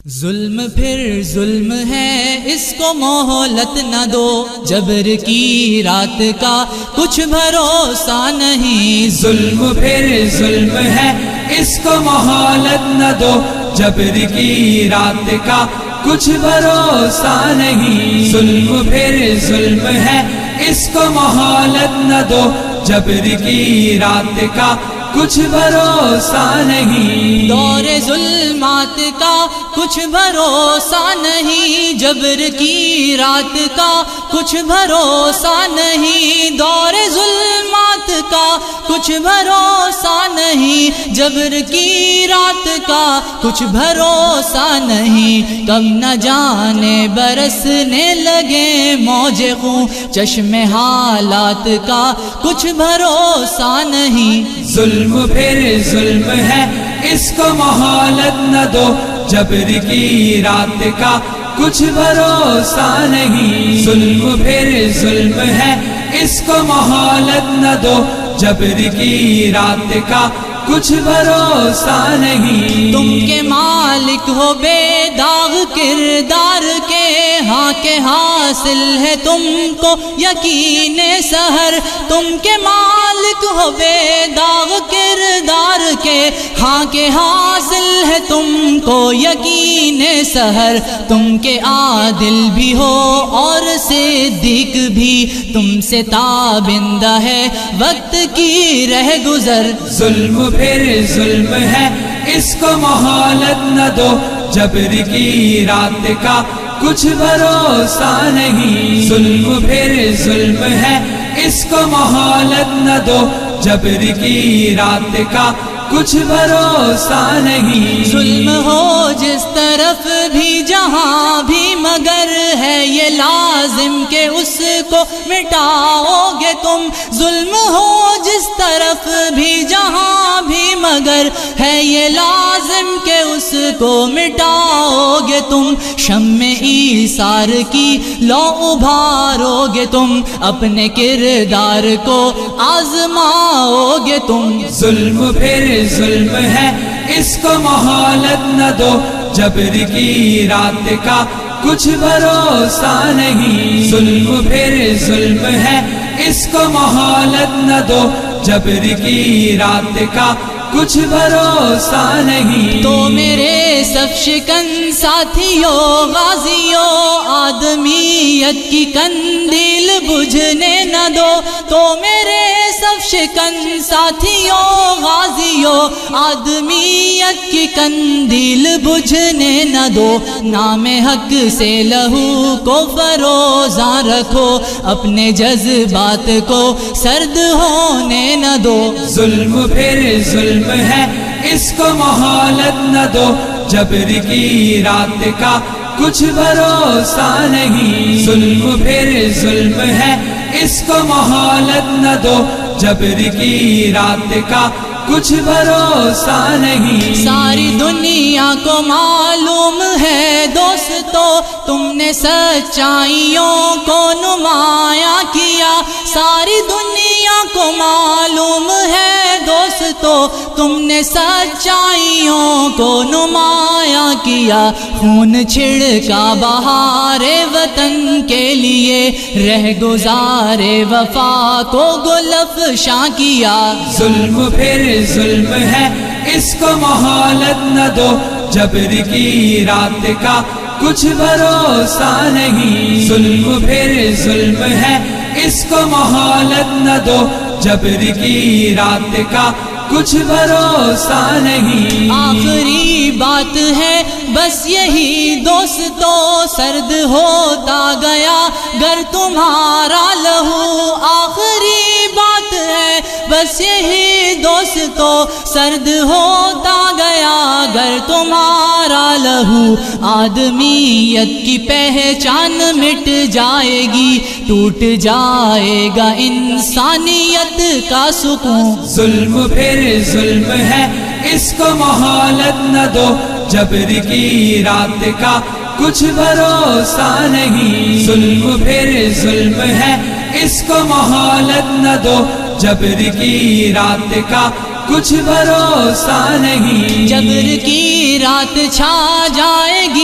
ظلم پھر ظلم ہے، اس کو مہلت نہ دو، جبر کی رات کا کچھ بھروسہ نہیں۔ ظلم پھر ظلم ہے، اس کو مہلت نہ دو، جبر کی رات کا کچھ بھروسہ نہیں۔ ظلم پھر ظلم ہے، اس کو مہلت نہ دو، جبر کی رات کا کچھ بھروسہ نہیں۔ دور ظلمات کا کچھ بھروسہ نہیں، جبر کی رات کا کچھ بھروسہ نہیں۔ دور ظلمات کا کچھ بھروسہ نہیں، جبر کی رات کا کچھ بھروسہ نہیں۔ کب نہ جانے برسنے لگے موج خون، چشم حالات کا کچھ بھروسہ نہیں۔ ظلم پھر ظلم ہے، اس کو مہلت نہ دو، جبر کی رات کا کچھ بھروسہ نہیں۔ ظلم پھر ظلم ہے، اس کو مہلت نہ دو، جبر کی رات کا کچھ بھروسہ نہیں۔ تم کے مالک ہو بے داغ کردار کے، ہاں کہ حاصل ہے تم کو یقین سحر۔ تم کے مالک ہو بے داغ کردار کے، ہاں کہ حاصل ہے تم کو یقین سحر۔ تم کے عادل بھی ہو اور صدیق بھی، تم سے تابندہ ہے وقت کی رہ گزر۔ ظلم پھر ظلم ہے، اس کو مہلت نہ دو، جبر کی رات کا کچھ بھروسہ نہیں۔ ظلم پھر ظلم ہے، اس کو مہلت نہ دو، جبر کی رات کا کچھ بھروسہ نہیں۔ ظلم ہو جس طرف بھی جہاں بھی، مگر ہے یہ لازم کہ اس کو مٹاؤ گے تم۔ ظلم ہو جس طرف بھی جہاں بھی، مگر ہے یہ لازم کہ اس کو مٹاؤ گے تم۔ شمع ایثار کی لو ابھارو گے تم، اپنے کردار کو آزماؤ گے تم۔ ظلم پھر ظلم ہے، اس کو مہلت نہ دو، جبر کی رات کا کچھ بھروسہ نہیں۔ ظلم پھر ظلم ہے، اس کو مہلت نہ دو، جبر کی رات کا کچھ بھروسہ نہیں۔ تو میرے سب شکن ساتھیوں غازیوں، آدمیت کی قندیل بجھنے نہ دو۔ تو میرے سب شکن ساتھیوں غازیوں، آدمیت کی قندیل بجھنے نہ دو۔ نام حق سے لہو کو فروزاں رکھو، اپنے جذبات کو سرد ہونے نہ دو۔ ظلم پھر ظلم ہے، اس کو مہلت نہ دو، جبر کی رات کا کچھ بھروسہ نہیں۔ ظلم پھر ظلم ہے، اس کو مہلت نہ دو، جبر کی رات کا کچھ بھروسہ نہیں۔ ساری دنیا کو معلوم ہے دوستو، تم نے سچائیوں کو نمایاں کیا۔ ساری دنیا کو معلوم ہے دوستو، تم نے سچائیوں کو نمایاں کیا۔ خون چھڑکا بہار وطن کے لیے، رہ گزارے وفا کو گل افشاں کیا۔ ظلم پھر ظلم ہے، اس کو مہلت نہ دو، جبر کی رات کا کچھ بھروسہ نہیں۔ ظلم پھر ظلم ہے، اس کو مہلت نہ دو، جبر کی رات کا کچھ بھروسہ نہیں۔ آخری بات ہے بس یہی دوستو، سرد ہوتا گیا گر تمہارا لہو۔ آخری بات ہے بس یہی دوستو، سرد ہوتا گیا گر تمہارا لہو۔ آدمیت کی پہچان مٹ جائے گی، ٹوٹ جائے گا انسانیت کا سکون۔ ظلم پھر ظلم ہے، اس کو مہلت نہ دو، جبر کی رات کا کچھ بھروسہ نہیں۔ ظلم پھر ظلم ہے، اس کو مہلت نہ دو، جبر کی رات کا کچھ بھروسہ نہیں۔ جبر کی رات چھا جائے گی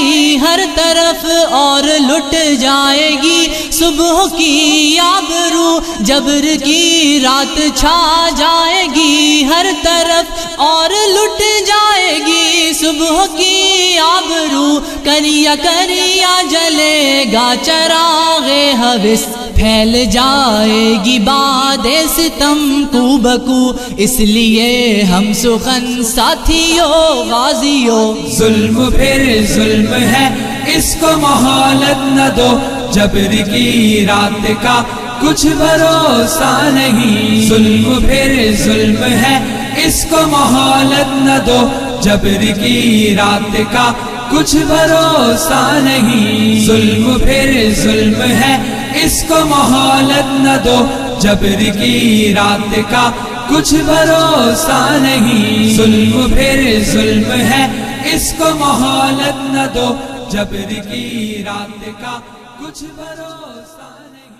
طرف اور لٹ جائے گی صبح کی آبرو، جبر کی رات چھا جائے گی ہر طرف اور لٹ جائے گی صبح کی آبرو، کریا کریا جلے گا چراغ ہوس، پھیل جائے گی باد ستم کو بکو، اس لیے ہم سخن ساتھیوں غازیوں، ظلم پھر ظلم ہے اس کو مہلت نہ دو، جبر کی رات کا کچھ بھروسہ نہیں، ظلم پھر ظلم ہے اس کو مہلت نہ دو، جبر کی رات کا کچھ بھروسہ نہیں، ظلم پھر ظلم ہے اس کو مہلت نہ دو، جبر کی رات کا کچھ بھروسہ نہیں، ظلم پھر ظلم ہے اس کو مہلت نہ دو، جبر کی رات کا کچھ بھروسہ نہیں۔